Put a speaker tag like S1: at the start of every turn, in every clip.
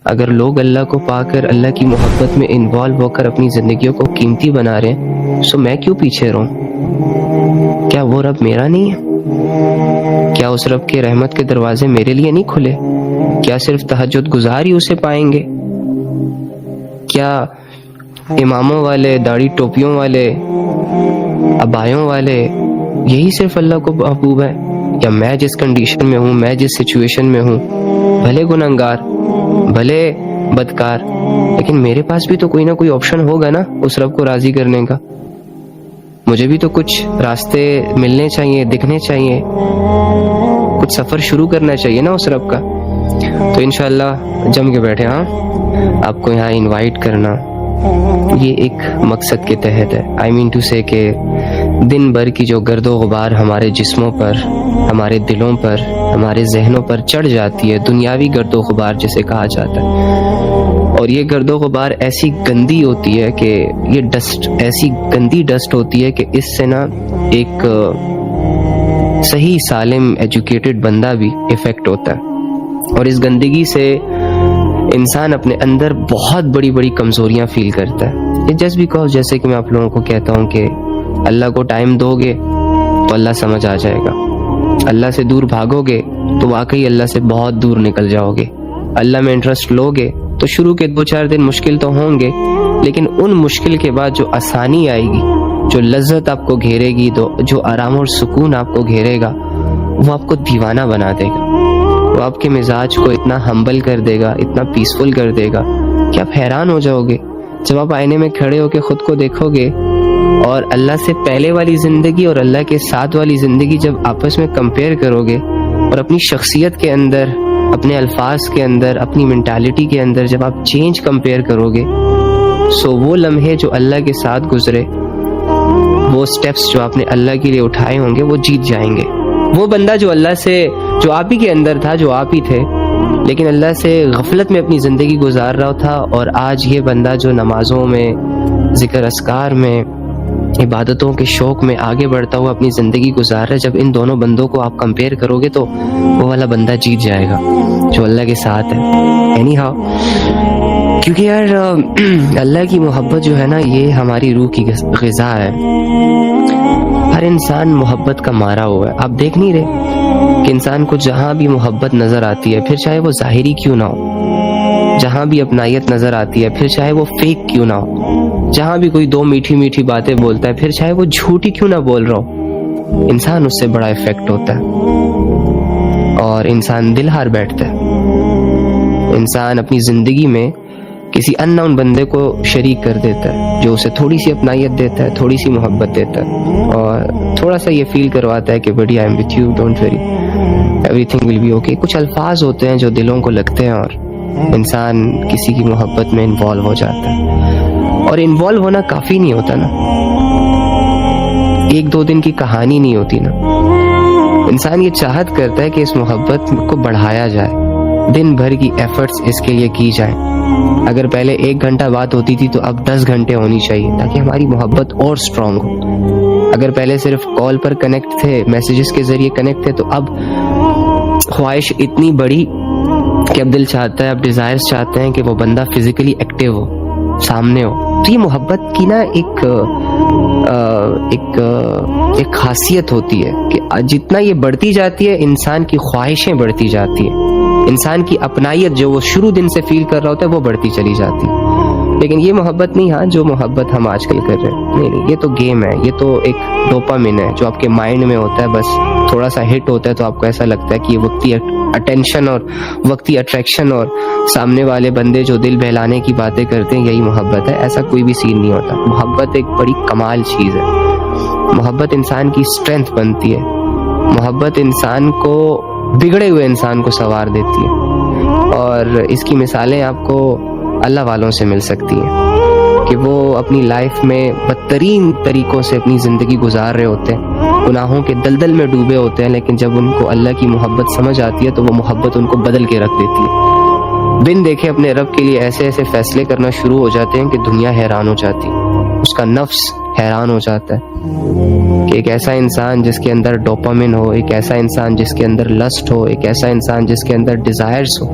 S1: اگر لوگ اللہ کو پا کر اللہ کی محبت میں انوالو ہو کر اپنی زندگیوں کو قیمتی بنا رہے ہیں، سو میں کیوں پیچھے رہوں؟ کیا وہ رب میرا نہیں ہے؟ کیا اس رب کے رحمت کے دروازے میرے لیے نہیں کھلے؟ کیا صرف تہجد گزار ہی اسے پائیں گے؟ کیا اماموں والے، داڑھی ٹوپیوں والے، ابایوں والے یہی صرف اللہ کو محبوب ہے؟ یا میں جس کنڈیشن میں ہوں، میں جس سچویشن میں ہوں، بھلے گنہگار، بھلے بدکار، لیکن میرے پاس بھی تو کوئی نہ کوئی آپشن ہوگا نا اس رب کو راضی کرنے کا. مجھے بھی تو کچھ راستے ملنے چاہیے، دکھنے چاہیے، کچھ سفر شروع کرنا چاہیے نا اس رب کا. تو انشاءاللہ جم کے بیٹھے. ہاں، آپ کو یہاں انوائٹ کرنا یہ ایک مقصد کے تحت ہے. آئی مین ٹو سے کہ دن بھر کی جو گرد و غبار ہمارے جسموں پر، ہمارے دلوں پر، ہمارے ذہنوں پر چڑھ جاتی ہے، دنیاوی گرد و غبار جسے کہا جاتا ہے، اور یہ گرد و غبار ایسی گندی ہوتی ہے کہ یہ ڈسٹ ایسی گندی ڈسٹ ہوتی ہے کہ اس سے نا ایک صحیح سالم ایجوکیٹڈ بندہ بھی افیکٹ ہوتا ہے، اور اس گندگی سے انسان اپنے اندر بہت بڑی بڑی کمزوریاں فیل کرتا ہے. یہ جسٹ بیکاز، جیسے کہ میں آپ لوگوں کو کہتا ہوں کہ اللہ کو ٹائم دو گے تو اللہ سمجھ آ جائے گا. اللہ سے دور بھاگو گے تو واقعی اللہ سے بہت دور نکل جاؤ گے. اللہ میں انٹرسٹ لو گے تو شروع کے 2-4 دن مشکل تو ہوں گے، لیکن ان مشکل کے بعد جو آسانی آئے گی، جو لذت آپ کو گھیرے گی، جو آرام اور سکون آپ کو گھیرے گا، وہ آپ کو دیوانہ بنا دے گا. وہ آپ کے مزاج کو اتنا ہمبل کر دے گا، اتنا پیسفل کر دے گا کہ آپ حیران ہو جاؤ گے جب آپ آئینے میں کھڑے ہو کے خود کو دیکھو گے، اور اللہ سے پہلے والی زندگی اور اللہ کے ساتھ والی زندگی جب آپس میں کمپیئر کرو گے، اور اپنی شخصیت کے اندر، اپنے الفاظ کے اندر، اپنی مینٹالٹی کے اندر جب آپ چینج کمپیئر کرو گے، سو وہ لمحے جو اللہ کے ساتھ گزرے، وہ سٹیپس جو آپ نے اللہ کے لیے اٹھائے ہوں گے، وہ جیت جائیں گے. وہ بندہ جو اللہ سے، جو آپ ہی کے اندر تھا، جو آپ ہی تھے، لیکن اللہ سے غفلت میں اپنی زندگی گزار رہا تھا، اور آج یہ بندہ جو نمازوں میں، ذکر اذکار میں، عبادتوں کے شوق میں آگے بڑھتا ہوا اپنی زندگی گزار رہا ہے، جب ان دونوں بندوں کو آپ کمپیئر کرو گے تو وہ والا بندہ جیت جائے گا جو اللہ کے ساتھ ہے. اینی ہاؤ، کیونکہ یار اللہ کی محبت جو ہے نا، یہ ہماری روح کی غذا ہے. ہر انسان محبت کا مارا ہوا ہے. آپ دیکھ نہیں رہے کہ انسان کو جہاں بھی محبت نظر آتی ہے، پھر چاہے وہ ظاہری کیوں نہ ہو، جہاں بھی اپنائیت نظر آتی ہے، پھر چاہے وہ فیک کیوں نہ ہو، جہاں بھی کوئی 2 میٹھی میٹھی باتیں بولتا ہے، پھر چاہے وہ جھوٹی کیوں نہ بول رہا ہو، انسان اس سے بڑا افیکٹ ہوتا ہے، اور انسان دل ہار بیٹھتا ہے. انسان اپنی زندگی میں کسی ان نون بندے کو شریک کر دیتا ہے، جو اسے تھوڑی سی اپنائیت دیتا ہے، تھوڑی سی محبت دیتا ہے، اور تھوڑا سا یہ فیل کرواتا ہے کہ buddy I am with you, don't worry, everything will be okay. کچھ الفاظ ہوتے ہیں جو دلوں کو لگتے ہیں، اور انسان کسی کی محبت میں انوالو ہو جاتا ہے. اور انوالو ہونا کافی نہیں ہوتا نا، 1-2 دن کی کہانی نہیں ہوتی نا. انسان یہ چاہت کرتا ہے کہ اس محبت کو بڑھایا جائے، دن بھر کی ایفرٹس اس کے لیے کی جائیں. اگر پہلے 1 گھنٹہ بات ہوتی تھی تو اب 10 گھنٹے ہونی چاہیے، تاکہ ہماری محبت اور سٹرونگ ہو. اگر پہلے صرف کال پر کنیکٹ تھے، میسیجز کے ذریعے کنیکٹ تھے، تو اب خواہش اتنی بڑی کہ اب دل چاہتا ہے، اب ڈیزائرز چاہتے ہیں کہ وہ بندہ فزیکلی ایکٹیو ہو، سامنے ہو. تو یہ محبت کی نا ایک خاصیت ہوتی ہے کہ جتنا یہ بڑھتی جاتی ہے، انسان کی خواہشیں بڑھتی جاتی ہیں، انسان کی اپنائیت جو وہ شروع دن سے فیل کر رہا ہوتا ہے وہ بڑھتی چلی جاتی ہے. لیکن یہ محبت نہیں، ہاں جو محبت ہم آج کل کر رہے ہیں، نہیں، یہ تو گیم ہے، یہ تو ایک ڈوپامین ہے جو آپ کے مائنڈ میں ہوتا ہے. بس تھوڑا سا ہٹ ہوتا ہے تو آپ کو ایسا لگتا ہے کہ یہ وقتی اٹینشن اور وقتی اٹریکشن اور سامنے والے بندے جو دل بہلانے کی باتیں کرتے ہیں، یہی محبت ہے. ایسا کوئی بھی سین نہیں ہوتا. محبت ایک بڑی کمال چیز ہے. محبت انسان کی اسٹرینتھ بنتی ہے. محبت انسان کو، بگڑے ہوئے انسان کو سنوار دیتی ہے. اور اس کی مثالیں آپ کو اللہ والوں سے مل سکتی ہیں کہ وہ اپنی لائف میں بدترین طریقوں سے اپنی زندگی گزار رہے ہوتے ہیں، گناہوں کے دلدل میں ڈوبے ہوتے ہیں، لیکن جب ان کو اللہ کی محبت سمجھ آتی ہے تو وہ محبت ان کو بدل کے رکھ دیتی ہے. بن دیکھے اپنے رب کے لیے ایسے ایسے فیصلے کرنا شروع ہو جاتے ہیں کہ دنیا حیران ہو جاتی ہے، اس کا نفس حیران ہو جاتا ہے کہ ایک ایسا انسان جس کے اندر ڈوپامن ہو، ایک ایسا انسان جس کے اندر لسٹ ہو، ایک ایسا انسان جس کے اندر ڈیزائرز ہو،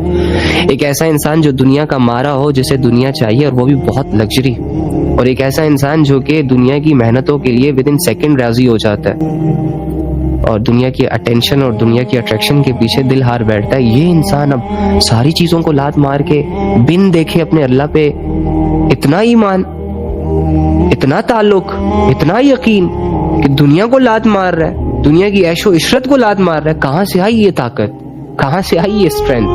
S1: ایک ایسا انسان جو دنیا کا مارا ہو، جسے دنیا چاہیے اور وہ بھی بہت لگژری، اور ایک ایسا انسان جو کہ دنیا کی محنتوں کے لیے ود ان سیکنڈ راضی ہو جاتا ہے اور دنیا کی اٹینشن اور دنیا کی اٹریکشن کے پیچھے دل ہار بیٹھتا ہے. یہ انسان اب ساری چیزوں کو لات مار کے بن دیکھے اپنے اللہ پہ اتنا ایمان، اتنا تعلق، اتنا یقین کہ دنیا کو لات مار رہا ہے، دنیا کی عیش و عشرت کو لات مار رہا ہے. کہاں سے آئی یہ طاقت؟ کہاں سے آئی یہ اسٹرینتھ؟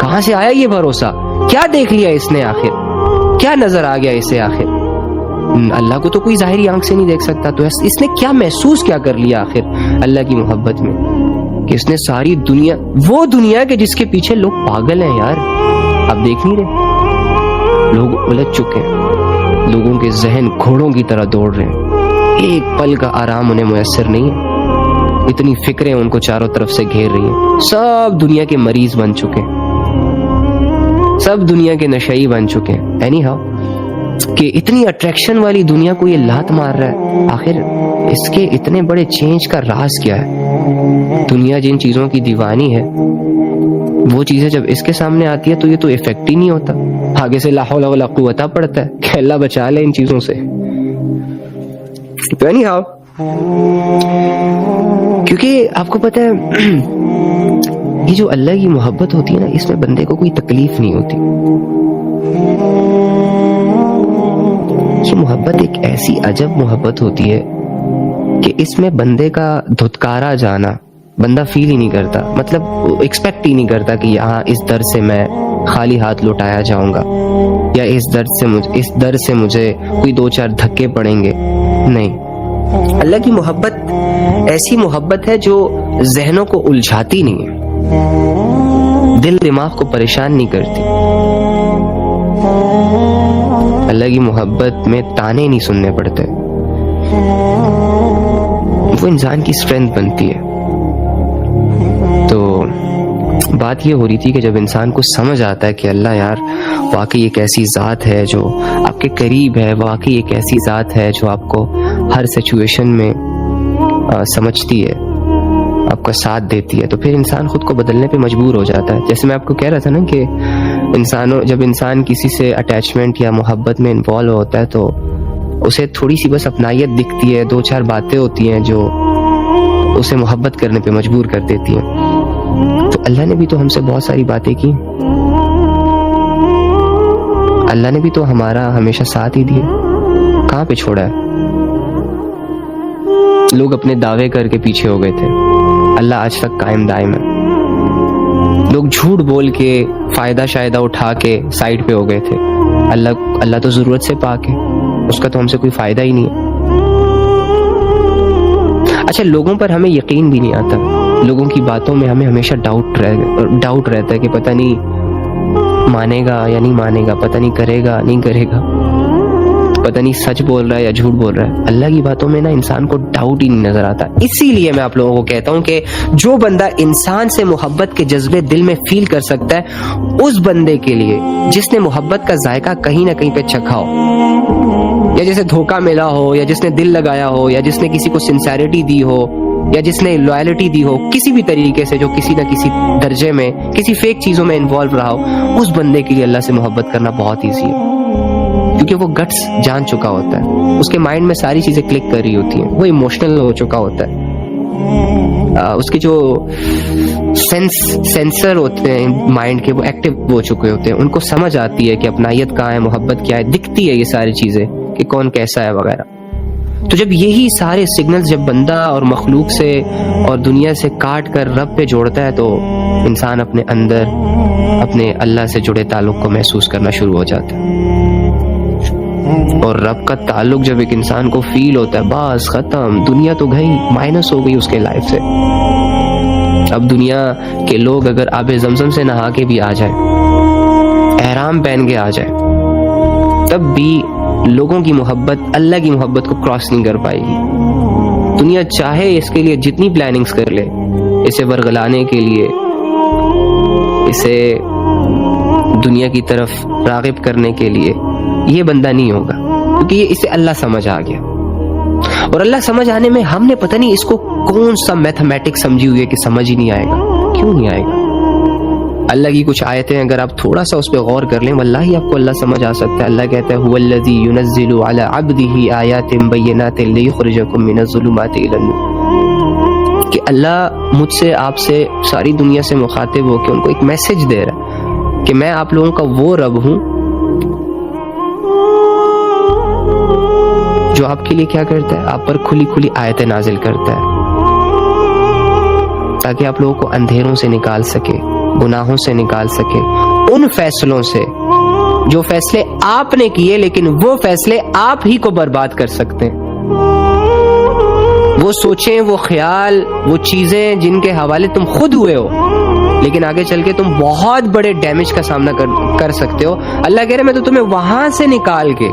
S1: کہاں سے آیا یہ بھروسہ؟ کیا دیکھ لیا اس نے آخر؟ کیا نظر آ گیا اسے آخر؟ اللہ کو تو کوئی ظاہری آنکھ سے نہیں دیکھ سکتا، تو اس نے کیا محسوس کیا کر لیا آخر اللہ کی محبت میں کہ اس نے ساری دنیا، وہ دنیا کے جس کے پیچھے لوگ پاگل ہیں یار. آپ دیکھ نہیں رہے، لوگ الجھ چکے ہیں، لوگوں کے ذہن گھوڑوں کی طرح دوڑ رہے ہیں، ایک پل کا آرام انہیں میسر نہیں ہے، اتنی فکریں ان کو چاروں طرف سے گھیر رہی ہیں. سب دنیا کے مریض بن چکے ہیں، سب دنیا کے نشئی بن چکے ہیں. اینی ہاؤ کہ اتنی اٹریکشن والی دنیا کو یہ لات مار رہا ہے، آخر اس کے اتنے بڑے چینج کا راز کیا ہے؟ دنیا جن چیزوں کی دیوانی ہے وہ چیزیں جب اس کے سامنے آتی ہے تو یہ تو افیکٹ ہی نہیں ہوتا، آگے سے لا حول ولا قوت پڑتا ہے کہ اللہ بچا لے ان چیزوں سے. تو اینی ہاؤ، کیونکہ آپ کو پتہ ہے یہ جو اللہ کی محبت ہوتی ہے نا، اس میں بندے کو کوئی تکلیف نہیں ہوتی. یہ محبت ایک ایسی عجب محبت ہوتی ہے کہ اس میں بندے کا دھتکارا جانا بندہ فیل ہی نہیں کرتا، مطلب ایکسپیکٹ ہی نہیں کرتا کہ یہاں اس در سے میں خالی ہاتھ لوٹایا جاؤں گا، یا اس در سے مجھے کوئی دو چار دھکے پڑیں گے. نہیں، اللہ کی محبت ایسی محبت ہے جو ذہنوں کو الجھاتی نہیں ہے، دل دماغ کو پریشان نہیں کرتی. اللہ کی محبت میں تانے نہیں سننے پڑتے، وہ انسان کی اسٹرینتھ بنتی ہے. تو بات یہ ہو رہی تھی کہ جب انسان کو سمجھ آتا ہے کہ اللہ یار واقعی ایک ایسی ذات ہے جو آپ کے قریب ہے، واقعی ایک ایسی ذات ہے جو آپ کو ہر سچویشن میں سمجھتی ہے، آپ کا ساتھ دیتی ہے، تو پھر انسان خود کو بدلنے پہ مجبور ہو جاتا ہے. جیسے میں آپ کو کہہ رہا تھا نا کہ جب انسان کسی سے اٹیچمنٹ یا محبت میں انوالو ہوتا ہے تو اسے تھوڑی سی بس اپنائیت دکھتی ہے، دو چار باتیں ہوتی ہیں جو اسے محبت کرنے پہ مجبور کر دیتی ہیں. تو اللہ نے بھی تو ہم سے بہت ساری باتیں کی، اللہ نے بھی تو ہمارا ہمیشہ ساتھ ہی دیا، کہاں پہ چھوڑا ہے؟ لوگ اپنے دعوے کر کے پیچھے ہو گئے تھے، اللہ آج تک قائم دائم ہے. لوگ جھوٹ بول کے فائدہ شائدہ اٹھا کے سائڈ پہ ہو گئے تھے، اللہ تو ضرورت سے پاک ہے، اس کا تو ہم سے کوئی فائدہ ہی نہیں ہے. اچھا، لوگوں پر ہمیں یقین بھی نہیں آتا، لوگوں کی باتوں میں ہمیں ہمیشہ ڈاؤٹ رہتا ہے کہ پتہ نہیں مانے گا یا نہیں مانے گا، پتہ نہیں کرے گا نہیں کرے گا، پتہ نہیں سچ بول رہا ہے یا جھوٹ بول رہا ہے. اللہ کی باتوں میں نا انسان کو ڈاؤٹ ہی نہیں نظر آتا. اسی لیے میں آپ لوگوں کو کہتا ہوں کہ جو بندہ انسان سے محبت کے جذبے دل میں فیل کر سکتا ہے، اس بندے کے لیے جس نے محبت کا ذائقہ کہیں نہ کہیں پہ چکھا ہو، یا جسے دھوکہ ملا ہو، یا جس نے دل لگایا ہو، یا جس نے کسی کو سنسیریٹی دی ہو، یا جس نے لویلٹی دی ہو کسی بھی طریقے سے، جو کسی نہ کسی درجے میں کسی فیک چیزوں میں انوالو رہا ہو، اس بندے کے لیے اللہ سے محبت کرنا بہت ایزی ہے. کیونکہ وہ گٹس جان چکا ہوتا ہے، اس کے مائنڈ میں ساری چیزیں کلک کر رہی ہوتی ہیں، وہ ایموشنل ہو چکا ہوتا ہے، اس کے جو سینسر ہوتے ہیں مائنڈ کے وہ ایکٹیو ہو چکے ہوتے ہیں، ان کو سمجھ آتی ہے کہ اپنائیت کہاں ہے، محبت کیا ہے، دکھتی ہے یہ ساری چیزیں کہ کون کیسا ہے وغیرہ. تو جب یہی سارے سگنلز جب بندہ اور مخلوق سے اور دنیا سے کاٹ کر رب پہ جوڑتا ہے، تو انسان اپنے اندر اپنے اللہ سے جڑے تعلق کو محسوس کرنا شروع ہو جاتا ہے. اور رب کا تعلق جب ایک انسان کو فیل ہوتا ہے، بس ختم، دنیا تو گئی، مائنس ہو گئی اس کے لائف سے. اب دنیا کے لوگ اگر آب زمزم سے نہا کے بھی آ جائیں، احرام پہن کے آ جائیں، تب بھی لوگوں کی محبت اللہ کی محبت کو کراس نہیں کر پائے گی. دنیا چاہے اس کے لیے جتنی پلاننگز کر لے، اسے ورگلانے کے لیے، اسے دنیا کی طرف راغب کرنے کے لیے، یہ بندہ نہیں ہوگا. کیونکہ یہ اسے اللہ سمجھ آ گیا. اور اللہ سمجھ آنے میں ہم نے پتہ نہیں اس کو کون سا میتھمیٹکس سمجھی ہوئی ہے کہ سمجھ ہی نہیں آئے گا. کیوں نہیں آئے گا؟ اللہ کی کچھ آیتیں اگر آپ تھوڑا سا اس پہ غور کر لیں واللہ ہی آپ کو اللہ سمجھ آ سکتا ہے. اللہ کہتا ہے هو الذی ينزل على عبده آیات بینات لیخرجکم من الظلمات الی النور، کہ اللہ مجھ سے آپ سے ساری دنیا سے مخاطب ہو کے ان کو ایک میسج دے رہا ہے کہ میں آپ لوگوں کا وہ رب ہوں جو آپ کے لیے کیا کرتا ہے، آپ پر کھلی کھلی آیتیں نازل کرتا ہے تاکہ آپ لوگوں کو اندھیروں سے نکال سکے، گناہوں سے نکال سکے، ان فیصلوں سے جو فیصلے آپ نے کیے لیکن وہ فیصلے آپ ہی کو برباد کر سکتے ہیں. وہ سوچیں، وہ خیال، وہ چیزیں جن کے حوالے تم خود ہوئے ہو لیکن آگے چل کے تم بہت بڑے ڈیمیج کا سامنا کر سکتے ہو. اللہ کہہ رہے میں تو تمہیں وہاں سے نکال کے،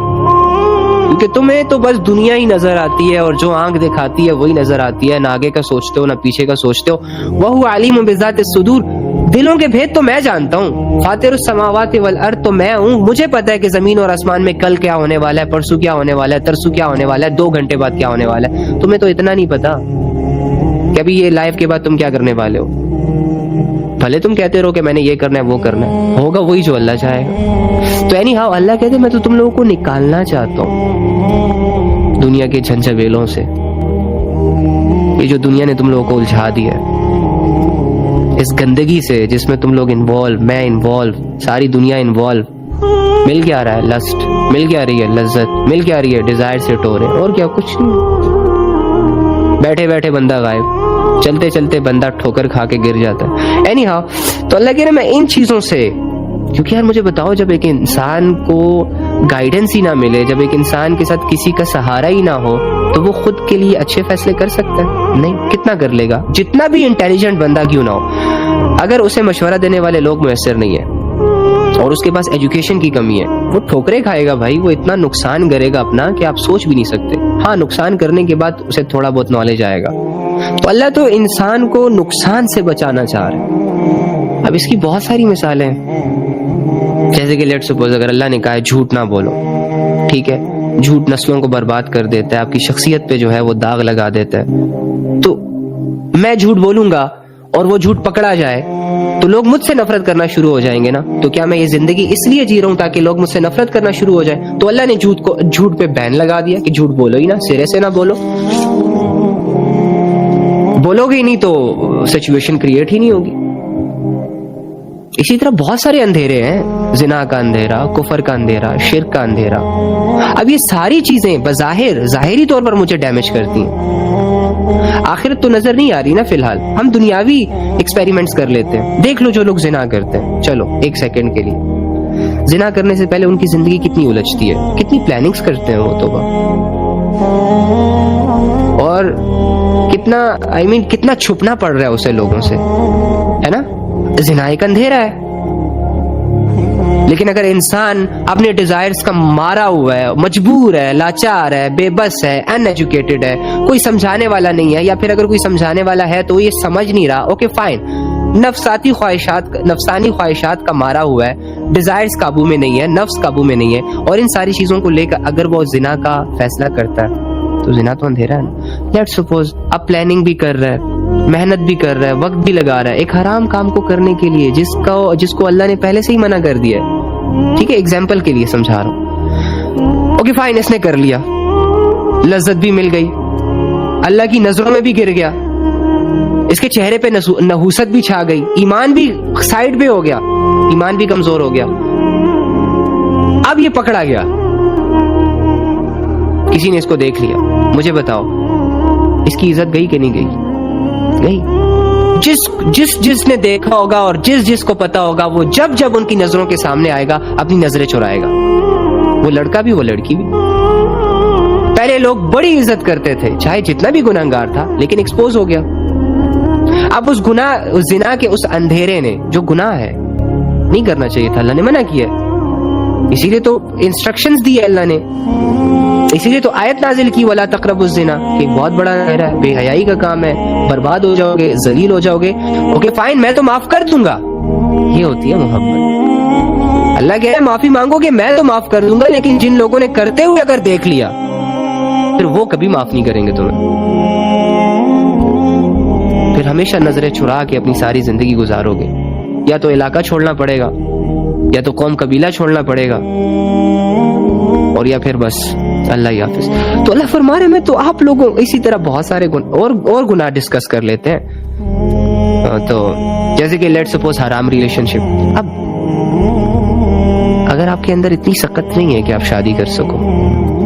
S1: کیونکہ تمہیں تو بس دنیا ہی نظر آتی ہے اور جو آنکھ دکھاتی ہے وہی نظر آتی ہے، نہ آگے کا سوچتے ہو نہ پیچھے کا سوچتے ہو. وَهُوَ عَلِيمٌ بِذَاتِ الصُّدُورِ، دلوں کے بھید تو میں جانتا ہوں. فاطر السماوات والارض، تو میں ہوں، مجھے پتا ہے کہ زمین اور آسمان میں کل کیا ہونے والا ہے، پرسوں کیا ہونے والا ہے، ترسوں کیا ہونے والا ہے، 2 گھنٹے بعد کیا ہونے والا ہے. تمہیں تو اتنا نہیں پتا کہ ابھی یہ لائف کے بعد تم کیا کرنے والے ہو. بھلے تم کہتے رہو کہ میں نے یہ کرنا ہے وہ کرنا ہے، ہوگا وہی جو اللہ چاہے گا. تو اینی ہاؤ اللہ کہتے میں تو تم لوگوں کو نکالنا چاہتا ہوں دنیا کے جھنجھویلوں سے، یہ جو دنیا نے تم لوگوں کو الجھا دیا ہے، اس گندگی سے جس میں تم لوگ انوالو، میں انوالو، ساری دنیا انوالو. مل کیا رہا ہے؟ لسٹ. مل کیا رہی ہے؟ لذت. مل کیا رہی ہے؟ ڈیزائر سے ٹورے. اور کیا؟ کچھ نہیں. بیٹھے بیٹھے بندہ غائب، چلتے چلتے بندہ ٹھوکر کھا کے گر جاتا ہے. اینی ہاؤ تو اللہ کہہ رہے میں ان چیزوں سے، کیونکہ یار مجھے بتاؤ جب ایک انسان کو گائیڈنس ہی نہ ملے، جب ایک انسان کے ساتھ کسی کا سہارا ہی نہ ہو تو وہ خود کے لیے اچھے فیصلے کر سکتا ہے؟ نہیں. کتنا کر لے گا؟ جتنا بھی انٹیلیجنٹ بندہ کیوں نہ ہو، اگر اسے مشورہ دینے والے لوگ میسر نہیں ہیں اور اس کے پاس ایجوکیشن کی کمی ہے، وہ ٹھوکرے کھائے گا بھائی. وہ اتنا نقصان کرے گا اپنا کہ آپ سوچ بھی نہیں سکتے. ہاں نقصان کرنے کے بعد اسے تھوڑا بہت نالج آئے گا. تو اللہ تو انسان کو نقصان سے بچانا چاہ رہا ہے. اب اس کی بہت ساری مثالیں ہیں، جیسے کہ لیٹ سپوز اگر اللہ نے کہا ہے جھوٹ نہ بولو، ٹھیک ہے، جھوٹ نسلوں کو برباد کر دیتا ہے، آپ کی شخصیت پہ جو ہے وہ داغ لگا دیتا ہے. تو میں جھوٹ بولوں گا اور وہ جھوٹ پکڑا جائے تو لوگ مجھ سے نفرت کرنا شروع ہو جائیں گے نا. تو کیا میں یہ زندگی اس لیے جی رہا ہوں تاکہ لوگ مجھ سے نفرت کرنا شروع ہو جائیں؟ تو اللہ نے جھوٹ پہ بین لگا دیا کہ جھوٹ بولو ہی نا، سرے سے نہ بولو. بولو گے ہی نہیں تو سچویشن کریٹ ہی نہیں ہوگی. اسی طرح بہت سارے اندھیرے ہیں، زنا کا اندھیرا، کفر کا اندھیرا، شرک کا اندھیرا. اب یہ ساری چیزیں بظاہر ظاہری طور پر مجھے ڈیمیج کرتی ہیں، آخرت تو نظر نہیں آ رہی نا. فی الحال ہم دنیاوی ایکسپیریمنٹس کر لیتے ہیں. دیکھ لو جو لوگ زنا کرتے ہیں، چلو ایک سیکنڈ کے لیے، زنا کرنے سے پہلے ان کی زندگی کتنی الجھتی ہے، کتنی پلاننگز کرتے ہیں وہ توبہ، اور کتنا کتنا چھپنا پڑ رہا ہے اسے لوگوں سے، ہے نا. زنا ایک اندھیرا ہے. لیکن اگر انسان اپنے ڈیزائرز کا مارا ہوا ہے، مجبور ہے، لاچار ہے، بے بس ہے، ان ایجوکیٹڈ ہے، کوئی سمجھانے والا نہیں ہے، یا پھر اگر کوئی سمجھانے والا ہے تو یہ سمجھ نہیں رہا، اوکے فائن، نفسانی خواہشات کا مارا ہوا ہے، ڈیزائرز قابو میں نہیں ہے، نفس قابو میں نہیں ہے، اور ان ساری چیزوں کو لے کر اگر وہ زنا کا فیصلہ کرتا ہے تو زنا تو اندھیرا ہے نا. لیٹ سپوز اب پلاننگ بھی کر رہا ہے، محنت بھی کر رہا ہے، وقت بھی لگا رہا ہے ایک حرام کام کو کرنے کے لیے جس کو اللہ نے پہلے سے ہی منع کر دیا ہے. ٹھیک ہے، ایگزامپل کے لیے سمجھا رہا ہوں. اوکے فائن، اس نے کر لیا، لذت بھی مل گئی، اللہ کی نظروں میں بھی گر گیا، اس کے چہرے پہ نحوست بھی چھا گئی، ایمان بھی سائڈ پہ ہو گیا، ایمان بھی کمزور ہو گیا. اب یہ پکڑا گیا، کسی نے اس کو دیکھ لیا. مجھے بتاؤ اس کی عزت گئی کہ نہیں گئی؟ گئی. جس نے دیکھا ہوگا اور جس کو پتا ہوگا وہ جب ان کی نظروں کے سامنے آئے گا اپنی نظریں چرائے گا. وہ لڑکا بھی وہ لڑکی بھی. پہلے لوگ بڑی عزت کرتے تھے چاہے جتنا بھی گناہگار تھا، لیکن ایکسپوز ہو گیا. اب اس زنا کے اس اندھیرے نے، جو گناہ ہے نہیں کرنا چاہیے تھا، اللہ نے منع کیا، اسی لیے تو انسٹرکشنز دی ہے اللہ نے، اسی لیے تو آیت نازل کی وَلَا تَقْرَبُوا الزِّنَا، کہ بہت بڑا اندھیرا ہے، بے حیائی کا کام ہے، برباد ہو جاؤ گے، ذلیل ہو جاؤ گے. اوکے فائن، میں تو معاف کر دوں گا. یہ ہوتی ہے محبت. اللہ کہہ رہے معافی مانگو کہ میں تو معاف کر دوں گا، لیکن جن لوگوں نے کرتے ہوئے اگر دیکھ لیا پھر وہ کبھی معاف نہیں کریں گے تمہیں، پھر ہمیشہ نظریں چھڑا کے اپنی ساری زندگی گزارو گے، یا تو علاقہ چھوڑنا پڑے گا، یا تو قوم قبیلہ چھوڑنا پڑے گا، اور یا پھر بس اللہ ہی حافظ۔ تو اللہ فرما رہے میں تو آپ لوگوں اسی طرح بہت سارے اور گناہ ڈسکس کر لیتے ہیں، تو جیسے کہ لیٹ سپوز حرام ریلیشن شپ۔ اب اگر آپ کے اندر اتنی سخت نہیں ہے کہ آپ شادی کر سکو،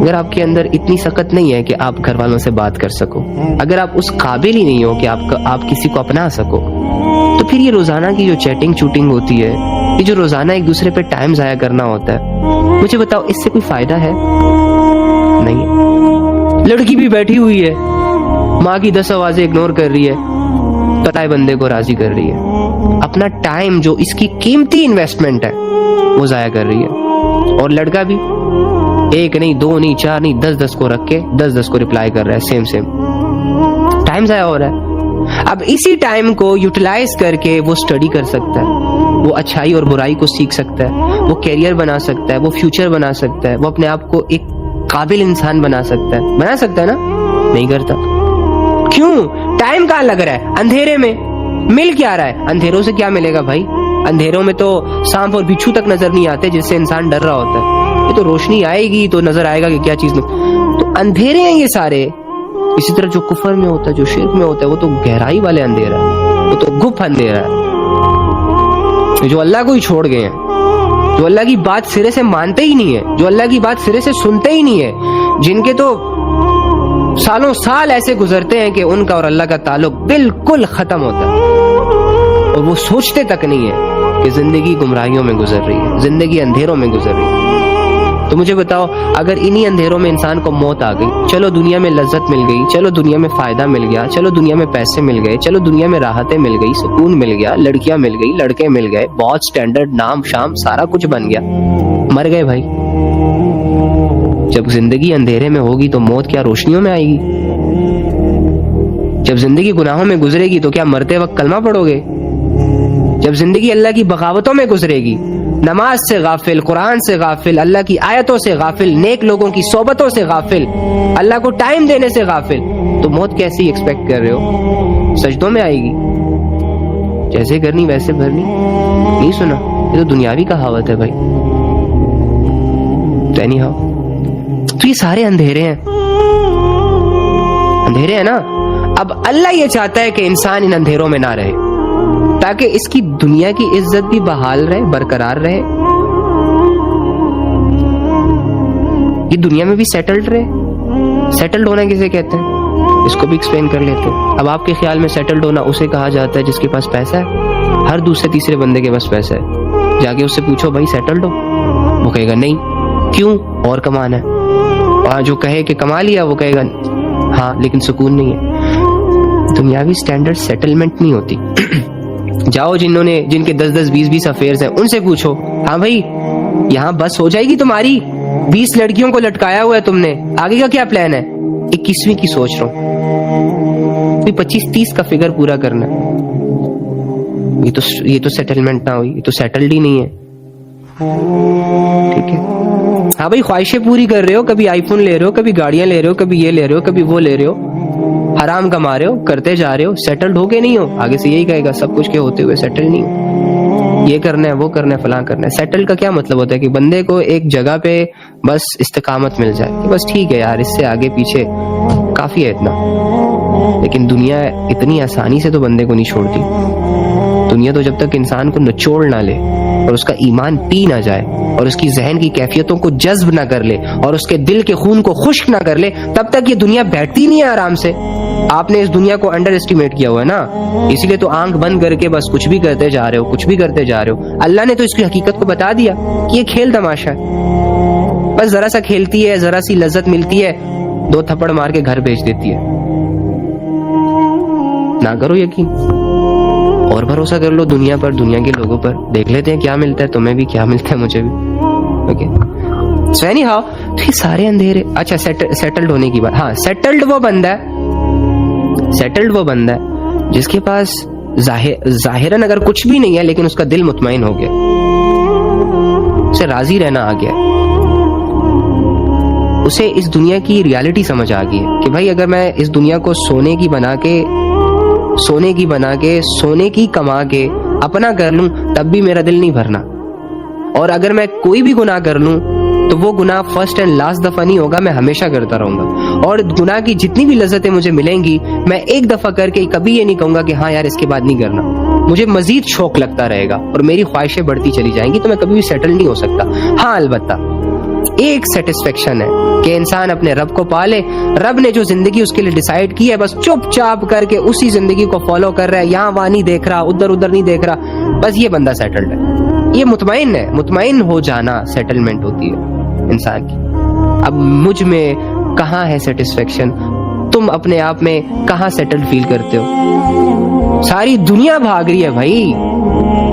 S1: اگر آپ کے اندر اتنی سخت نہیں ہے کہ آپ گھر والوں سے بات کر سکو، اگر آپ اس قابل ہی نہیں ہو کہ آپ کسی کو اپنا سکو، تو پھر یہ روزانہ کی جو چیٹنگ چوٹنگ ہوتی ہے، یہ جو روزانہ ایک دوسرے پہ ٹائم ضائع کرنا ہوتا ہے، مجھے بتاؤ اس سے کوئی فائدہ ہے؟ نہیں۔ لڑکی بھی بیٹھی ہوئی ہے، ماں کی 10 آوازیں اگنور کر رہی ہے، پتہ ہے بندے کو راضی کر رہی ہے، اپنا ٹائم جو اس کی قیمتی انویسٹمنٹ ہے وہ ضائع کر رہی ہے، اور لڑکا بھی ایک نہیں، 2 نہیں، 4 نہیں، 10 کو رکھ کے 10 کو ریپلائی کر رہا ہے، سیم ٹائم ضائع ہو رہا ہے۔ اب اسی ٹائم کو یوٹیلائز کر کے وہ اسٹڈی کر سکتا ہے، وہ اچھائی اور برائی کو سیکھ سکتا ہے، وہ کیریئر بنا سکتا ہے، وہ فیوچر بنا سکتا ہے، وہ اپنے آپ کو ایک قابل انسان بنا سکتا ہے نا؟ نہیں کرتا۔ کیوں؟ ٹائم کہاں لگ رہا ہے؟ اندھیرے میں۔ مل کیا رہا ہے؟ اندھیروں سے کیا ملے گا بھائی؟ اندھیروں میں تو سانپ اور بچھو تک نظر نہیں آتے جس سے انسان ڈر رہا ہوتا ہے، یہ تو روشنی آئے گی تو نظر آئے گا کہ کیا چیز نہیں۔ تو اندھیرے ہیں یہ سارے۔ اسی طرح جو کفر میں ہوتا ہے، جو شرک میں ہوتا ہے، وہ تو گہرائی والے اندھیرا ہے، وہ تو گپ اندھیرا ہے۔ جو اللہ کو ہی چھوڑ گئے ہیں، جو اللہ کی بات سرے سے مانتے ہی نہیں ہے، جو اللہ کی بات سرے سے سنتے ہی نہیں ہے، جن کے تو سالوں سال ایسے گزرتے ہیں کہ ان کا اور اللہ کا تعلق بالکل ختم ہوتا ہے، اور وہ سوچتے تک نہیں ہے کہ زندگی گمراہیوں میں گزر رہی ہے، زندگی اندھیروں میں گزر رہی ہے۔ تو مجھے بتاؤ، اگر انہی اندھیروں میں انسان کو موت آ گئی، چلو دنیا میں لذت مل گئی، چلو دنیا میں فائدہ مل گیا، چلو دنیا میں پیسے مل گئے، چلو دنیا میں راحتیں مل گئی، سکون مل گیا، لڑکیاں مل گئی، لڑکے مل گئے، بہت سٹینڈرڈ نام شام سارا کچھ بن گیا، مر گئے بھائی۔ جب زندگی اندھیرے میں ہوگی تو موت کیا روشنیوں میں آئے گی؟ جب زندگی گناہوں میں گزرے گی تو کیا مرتے وقت کلمہ پڑھو گے؟ جب زندگی اللہ کی بغاوتوں میں گزرے گی، نماز سے غافل، قرآن سے غافل، اللہ کی آیتوں سے غافل، نیک لوگوں کی صحبتوں سے غافل، اللہ کو ٹائم دینے سے غافل، تو موت کیسی ایکسپیکٹ کر رہے ہو؟ سجدوں میں آئے گی، جیسے کرنی ویسے بھرنی۔ نہیں سنا؟ یہ تو دنیاوی کہاوت ہے بھائی۔ تو یہ سارے اندھیرے ہیں، اندھیرے ہیں نا۔ اب اللہ یہ چاہتا ہے کہ انسان ان اندھیروں میں نہ رہے، تاکہ اس کی دنیا کی عزت بھی بحال رہے، برقرار رہے، یہ دنیا میں بھی سیٹلڈ رہے۔ سیٹلڈ ہونا کسے کہتے ہیں؟ اس کو بھی ایکسپلین کر لیتے ہیں۔ اب آپ کے خیال میں سیٹلڈ ہونا اسے کہا جاتا ہے جس کے پاس پیسہ ہے؟ ہر دوسرے تیسرے بندے کے پاس پیسہ ہے، جا کے اس سے پوچھو بھائی سیٹلڈ ہو، وہ کہے گا نہیں۔ کیوں؟ اور کمانا ہے۔ اور جو کہے کہ کما لیا وہ کہے گا ہاں لیکن سکون نہیں ہے۔ دنیاوی سٹینڈرڈ سیٹلمنٹ نہیں ہوتی۔ جاؤ جن کے 10 20 افیئرز ہیں ان سے پوچھو، ہاں بھائی یہاں بس ہو جائے گی تمہاری؟ 20 لڑکیوں کو لٹکایا ہوا ہے تم نے، آگے کا کیا پلان ہے؟ 21ویں کی سوچ رہا ہوں، 25-30 کا فگر پورا کرنا۔ یہ تو سیٹلمنٹ نہ ہوئی، یہ تو سیٹلڈ ہی نہیں ہے۔ ٹھیک ہے، ہاں بھائی خواہشیں پوری کر رہے ہو، کبھی آئی فون لے رہے ہو، کبھی گاڑیاں لے رہے ہو، کبھی یہ لے رہے ہو، کبھی وہ لے رہے ہو، حرام کما رہے ہو، کرتے جا رہے ہو، سیٹلڈ ہو کے نہیں ہو۔ آگے سے یہی کہے گا سب کچھ کے ہوتے ہوئے سیٹل نہیں ہو، یہ کرنا ہے، وہ کرنا ہے، فلاں کرنا ہے۔ سیٹل کا کیا مطلب ہوتا ہے؟ کہ بندے کو ایک جگہ پہ بس استقامت مل جائے کہ بس ٹھیک ہے یار، اس سے آگے پیچھے کافی ہے اتنا۔ لیکن دنیا اتنی آسانی سے تو بندے کو نہیں چھوڑتی۔ دنیا تو جب تک انسان کو نچوڑ نہ لے اور اس کا ایمان پی نہ جائے اور اس کی ذہن کی کیفیتوں کو جذب نہ کر لے اور اس کے دل کے خون کو خشک نہ کر لے، تب تک یہ دنیا بیٹھتی نہیں ہے آرام سے۔ آپ نے اس دنیا کو انڈر اسٹیمیٹ کیا ہوا ہے نا، اسی لیے تو آنکھ بند کر کے بس کچھ بھی کرتے جا رہے ہو، کچھ بھی کرتے جا رہے ہو۔ اللہ نے تو اس کی حقیقت کو بتا دیا کہ یہ کھیل تماشا ہے، بس ذرا سا کھیلتی ہے، ذرا سی لذت ملتی ہے، 2 تھپڑ مار کے گھر بھیج دیتی ہے۔ نہ کرو یقین، اور بھروسہ کر لو دنیا پر، دنیا کے لوگوں پر، دیکھ لیتے ہیں کیا ملتا ہے تمہیں بھی، کیا ملتا ہے مجھے بھی۔ اوکے سو اینی ہاؤ، تو یہ سارے اندھیرے۔ اچھا سیٹلڈ ہونے کی بات، ہاں سیٹلڈ وہ بندہ ہے جس کے پاس ظاہراً اگر کچھ بھی نہیں ہے لیکن اس کا دل مطمئن ہو گیا، اسے راضی رہنا آ گیا ہے. اسے اس دنیا کی ریالٹی سمجھ آ گئی ہے کہ بھائی اگر میں اس دنیا کو سونے کی بنا کے سونے کی کما کے اپنا کر لوں تب بھی میرا دل نہیں بھرنا, اور اگر میں کوئی بھی گناہ کر لوں تو وہ گناہ فرسٹ اینڈ لاسٹ دفعہ نہیں ہوگا, میں ہمیشہ کرتا رہوں گا, اور گناہ کی جتنی بھی لذتیں مجھے ملیں گی میں ایک دفعہ کر کے کبھی یہ نہیں کہوں گا کہ ہاں یار اس کے بعد نہیں کرنا, مجھے مزید شوق لگتا رہے گا اور میری خواہشیں بڑھتی چلی جائیں گی, تو میں کبھی بھی سیٹل نہیں ہو سکتا. ہاں البتہ ایک سیٹسفیکشن ہے کہ انسان اپنے رب کو پالے, رب نے جو زندگی اس کے لیے ڈیسائیڈ کی ہے بس چپ چاپ کر کے اسی زندگی کو فالو کر رہا ہے, یہاں وہاں نہیں دیکھ رہا, ادھر ادھر نہیں دیکھ رہا, بس یہ بندہ سیٹلڈ ہے, یہ مطمئن ہے. مطمئن ہو جانا سیٹلمنٹ ہوتی ہے انسان کی. اب مجھ میں کہاں ہے سیٹسفیکشن, تم اپنے آپ میں کہاں سیٹل فیل کرتے ہو؟ ساری دنیا بھاگ رہی ہے بھائی,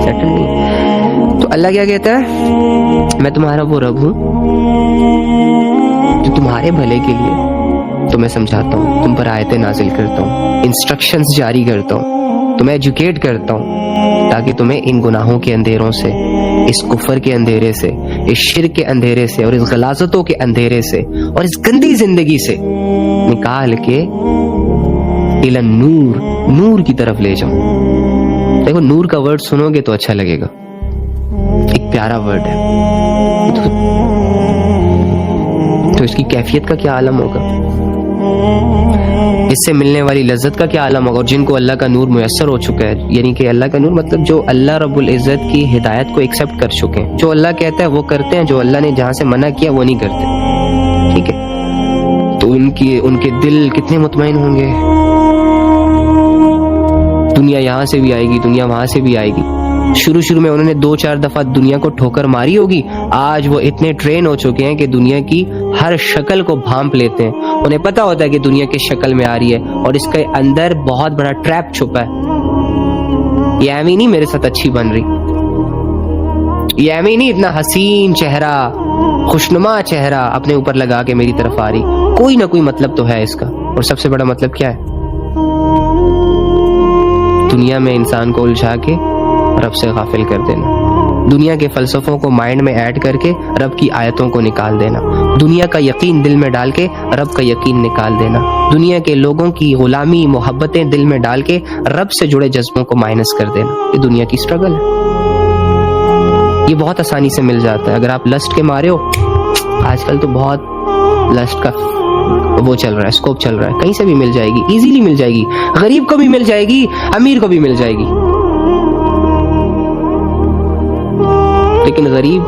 S1: سیٹل نہیں. تو اللہ کیا کہتا ہے, میں تمہارا وہ رب ہوں جو تمہارے بھلے کے لیے تمہیں سمجھاتا ہوں, تم پر آیتیں نازل کرتا ہوں, انسٹرکشنز جاری کرتا ہوں, تمہیں ایجوکیٹ کرتا ہوں تاکہ تمہیں ان گناہوں کے اندھیروں سے, اس کفر کے اندھیرے سے, اس شرک کے اندھیرے سے, اور اس غلاظتوں کے اندھیرے سے, اور اس گندی زندگی سے نکال کے الی نور, نور کی طرف لے جاؤں. دیکھو نور کا ورڈ سنو گے تو اچھا لگے گا, ایک پیارا ورڈ ہے, تو اس کی کیفیت کا کیا عالم ہوگا, اس سے ملنے والی لذت کا کیا عالم ہوگا. اور جن کو اللہ کا نور میسر ہو چکا ہے, یعنی کہ اللہ کا نور مطلب جو اللہ رب العزت کی ہدایت کو ایکسپٹ کر چکے ہیں, جو اللہ کہتا ہے وہ کرتے ہیں, جو اللہ نے جہاں سے منع کیا وہ نہیں کرتے, ٹھیک ہے. تو ان کے دل کتنے مطمئن ہوں گے, دنیا یہاں سے بھی آئے گی, دنیا وہاں سے بھی آئے گی. شروع میں انہوں نے 2-4 دفعہ دنیا کو ٹھوکر ماری ہوگی, آج وہ اتنے ٹرین ہو چکے ہیں کہ دنیا کی ہر شکل کو بھانپ لیتے ہیں. انہیں پتا ہوتا ہے کہ دنیا کس شکل میں آ رہی ہے اور اس کے اندر بہت بڑا ٹریپ چھپا ہے. یہ ایمی نہیں میرے ساتھ اچھی بن رہی, یہ ایمی نہیں اتنا حسین چہرہ, خوشنما چہرہ اپنے اوپر لگا کے میری طرف آ رہی, کوئی نہ کوئی مطلب تو ہے اس کا. اور سب سے بڑا مطلب کیا ہے, دنیا میں انسان کو الجھا کے رب سے غافل کر دینا, دنیا کے فلسفوں کو مائنڈ میں ایڈ کر کے رب کی آیتوں کو نکال دینا, دنیا کا یقین دل میں ڈال کے رب کا یقین نکال دینا, دنیا کے لوگوں کی غلامی محبتیں دل میں ڈال کے رب سے جڑے جذبوں کو مائنس کر دینا. یہ دنیا کی سٹرگل ہے, یہ بہت آسانی سے مل جاتا ہے. اگر آپ لسٹ کے مارے ہو, آج کل تو بہت لسٹ کا وہ چل رہا ہے, اسکوپ چل رہا ہے, کہیں سے بھی مل جائے گی, ایزیلی مل جائے گی, غریب کو بھی مل جائے گی, امیر کو بھی مل جائے گی. لیکن غریب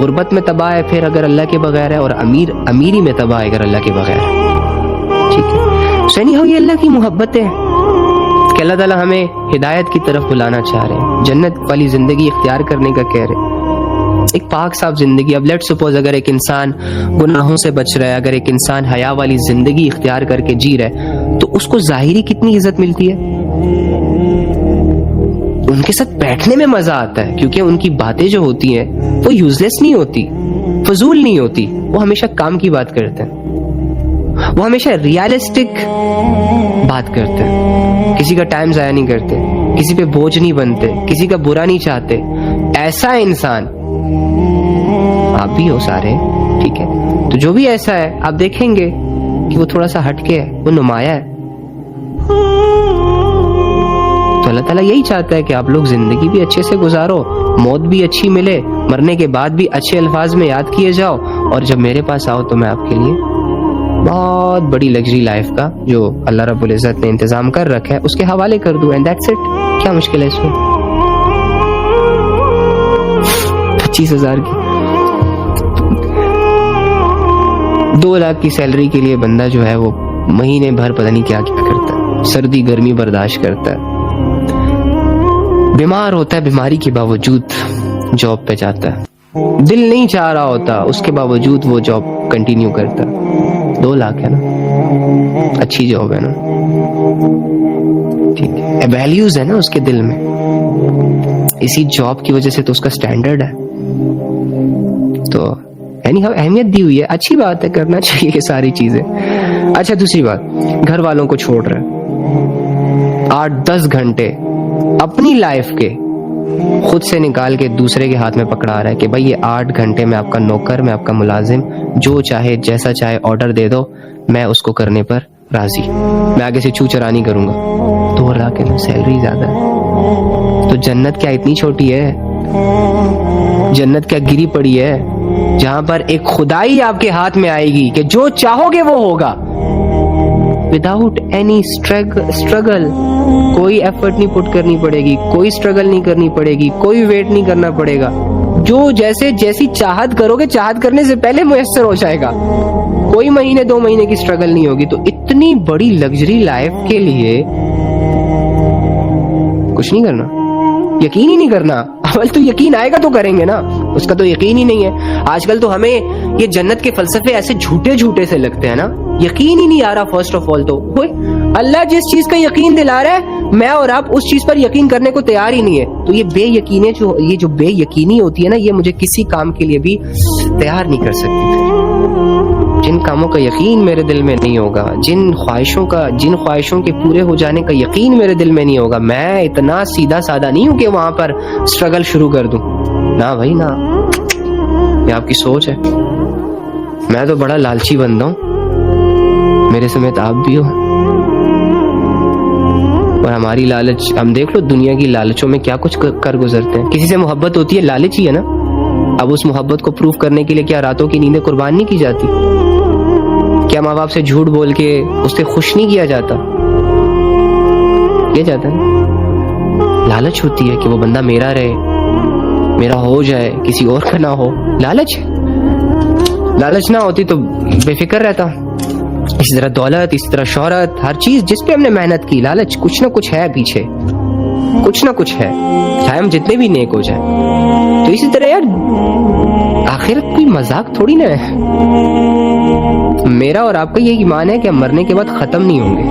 S1: غربت میں تباہ ہے پھر اگر اللہ کے بغیر ہے, اور امیر امیری میں تباہ ہے اگر اللہ کے بغیر ہے, ٹھیک ہے. سنی ہو, یہ اللہ کی محبت ہے کہ اللہ تعالیٰ ہمیں ہدایت کی طرف بلانا چاہ رہے ہیں, جنت والی زندگی اختیار کرنے کا کہہ رہے ہیں, ایک پاک صاف زندگی. اب لیٹ سپوز اگر ایک انسان گناہوں سے بچ رہا ہے, اگر ایک انسان حیا والی زندگی اختیار کر کے جی رہا ہے, تو اس کو ظاہری کتنی عزت ملتی ہے, ان کے ساتھ بیٹھنے میں مزہ آتا ہے, کیونکہ ان کی باتیں جو ہوتی ہیں وہ یوزلیس نہیں ہوتی, فضول نہیں ہوتی, وہ ہمیشہ کام کی بات کرتے ہیں, وہ ہمیشہ ریالسٹک بات کرتے ہیں, کسی کا ٹائم ضائع نہیں کرتے, کسی پہ بوجھ نہیں بنتے, کسی کا برا نہیں چاہتے. ایسا انسان آپ بھی ہو سارے, ٹھیک ہے. تو جو بھی ایسا ہے آپ دیکھیں گے کہ وہ تھوڑا سا ہٹ کے ہے, وہ نمایاں ہے. تو اللہ تعالیٰ یہی چاہتا ہے کہ آپ لوگ زندگی بھی اچھے سے گزارو, موت بھی اچھی ملے, مرنے کے بعد بھی اچھے الفاظ میں یاد کیے جاؤ, اور جب میرے پاس آؤ تو میں آپ کے لیے بہت بڑی لگژری لائف کا جو اللہ رب العزت نے انتظام کر رکھا ہے اس کے حوالے کر دوں, اینڈ دیٹس اٹ. کیا مشکل ہے اس میں, 25,000 کی 2 لاکھ کی سیلری کے لیے بندہ جو ہے وہ مہینے بھر پتہ نہیں کیا کیا کرتا ہے, سردی گرمی برداشت کرتا ہے, بیمار ہوتا ہے, بیماری کے باوجود جاب پہ جاتا ہے, دل نہیں چاہ رہا ہوتا اس کے باوجود وہ جاب کنٹینیو کرتا ہے. 2 لاکھ ہے نا, اچھی جاب ہے نا, ٹھیک ہے, ویلیوز ہے نا اس کے دل میں, اسی جاب کی وجہ سے تو اس کا سٹینڈرڈ ہے. تو یعنی اہمیت دی ہوئی ہے, اچھی بات ہے, کرنا چاہیے یہ ساری چیزیں. اچھا دوسری بات, گھر والوں کو چھوڑ رہے 8-10 گھنٹے اپنی لائف کے خود سے نکال کے دوسرے کے ہاتھ میں پکڑا رہا ہے کہ بھائی یہ 8 گھنٹے میں آپ کا نوکر، میں آپ کا ملازم، جو چاہے جیسا چاہے آرڈر دے دو، میں اس کو کرنے پر راضی، میں آگے سے چو چرا نہیں کروں گا. 2 لاکھ کی سیلری زیادہ ہے تو جنت کیا اتنی چھوٹی ہے؟ جنت کیا گری پڑی ہے جہاں پر ایک خدائی آپ کے ہاتھ میں آئے گی کہ جو چاہو گے وہ ہوگا، وداؤٹ اینی اسٹرگل. کوئی ایفرٹ نہیں پٹ کرنی پڑے گی، کوئی اسٹرگل نہیں کرنی پڑے گی، کوئی ویٹ نہیں کرنا پڑے گا. جو جیسی چاہت کرو گے، چاہت کرنے سے پہلے میسر ہو جائے گا. کوئی مہینے 2 مہینے کی اسٹرگل نہیں ہوگی. تو اتنی بڑی لگژری لائف کے لیے کچھ نہیں کرنا، یقین ہی نہیں کرنا. اول تو یقین آئے گا تو کریں گے نا، اس کا تو یقین ہی نہیں ہے. آج کل تو ہمیں یہ جنت کے فلسفے ایسے جھوٹے سے لگتے ہیں نا، یقین ہی نہیں آ رہا. فرسٹ آف آل تو اللہ جس چیز کا یقین دلا رہا ہے، میں اور آپ اس چیز پر یقین کرنے کو تیار ہی نہیں ہے. تو یہ بے یقینی ہوتی ہے نا، یہ مجھے کسی کام کے لیے بھی تیار نہیں کر سکتی. جن کاموں کا یقین میرے دل میں نہیں ہوگا، جن خواہشوں کے پورے ہو جانے کا یقین میرے دل میں نہیں ہوگا، میں اتنا سیدھا سادہ نہیں ہوں کہ وہاں پر اسٹرگل شروع کر دوں. نہ بھائی نہ، یہ آپ کی سوچ ہے. میں تو بڑا لالچی بندہ ہوں، میرے سمیت آپ بھی ہو. اور ہماری لالچ، ہم دیکھ لو دنیا کی لالچوں میں کیا کچھ کر گزرتے ہیں. کسی سے محبت ہوتی ہے، لالچ ہی ہے نا. اب اس محبت کو پروف کرنے کے لیے کیا راتوں کی نیندیں قربان نہیں کی جاتی؟ کیا ماں باپ سے جھوٹ بول کے اس سے خوش نہیں کیا جاتا؟ کیا جاتا ہے. لالچ ہوتی ہے کہ وہ بندہ میرا رہے، میرا ہو جائے، کسی اور کا نہ ہو. لالچ نہ ہوتی تو بے فکر رہتا. اسی طرح دولت، اسی طرح شہرت، ہر چیز جس پہ ہم نے محنت کی، لالچ کچھ نہ کچھ ہے پیچھے، کچھ نہ کچھ ہے، چاہے ہم جتنے بھی نیک ہو جائیں. تو اسی طرح یار آخرت کوئی مذاق تھوڑی نہ ہے. میرا اور آپ کا یہ ایمان ہے کہ ہم مرنے کے بعد ختم نہیں ہوں گے،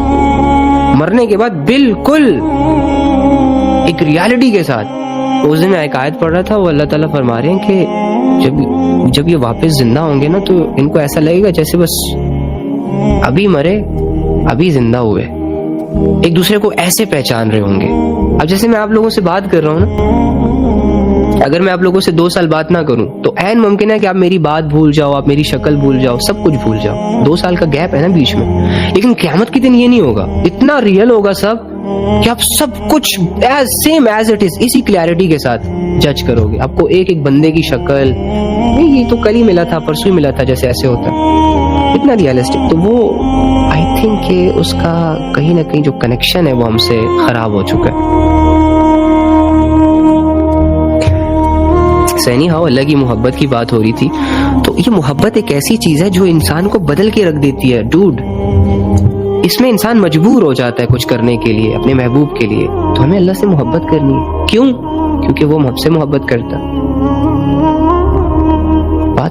S1: مرنے کے بعد بالکل ایک ریالٹی کے ساتھ. اس دن میں ایک آیت پڑھ رہا تھا، وہ اللہ تعالیٰ فرما رہے ہیں کہ جب یہ واپس زندہ ہوں گے نا تو ان کو ایسا لگے گا جیسے بس ابھی مرے، ابھی زندہ ہوئے، ایک دوسرے کو ایسے پہچان رہے ہوں گے. اب جیسے میں آپ لوگوں سے بات کر رہا ہوں نا، اگر میں آپ لوگوں سے 2 سال بات نہ کروں تو عین ممکن ہے کہ آپ میری بات بھول جاؤ، آپ میری شکل بھول جاؤ، سب کچھ بھول جاؤ. 2 سال کا گیپ ہے نا بیچ میں. لیکن قیامت کے دن یہ نہیں ہوگا، اتنا ریئل ہوگا سب کہ آپ سب کچھ سیم ایز اٹ از اسی کلیئرٹی کے ساتھ جج کرو گے. آپ کو ایک بندے کی شکل، نہیں یہ تو کل ہی ملا تھا، پرسوں ہی ملا تھا، جیسے ایسے ہوتا ہے، اتنا ریئلسٹک. تو وہ آئی تھنک کہ اس کا کہیں نہ کہیں جو کنیکشن ہے وہ ہم سے خراب ہو چکا ہے. سینی ہاؤ اللہ کی محبت کی بات ہو رہی تھی، تو یہ محبت ایک ایسی چیز ہے جو انسان کو بدل کے رکھ دیتی ہے. ڈوڈ، اس میں انسان مجبور ہو جاتا ہے کچھ کرنے کے لیے اپنے محبوب کے لیے. تو ہمیں اللہ سے محبت کرنی ہے. کیوں؟ کیونکہ وہ ہم سے محبت کرتا ہے.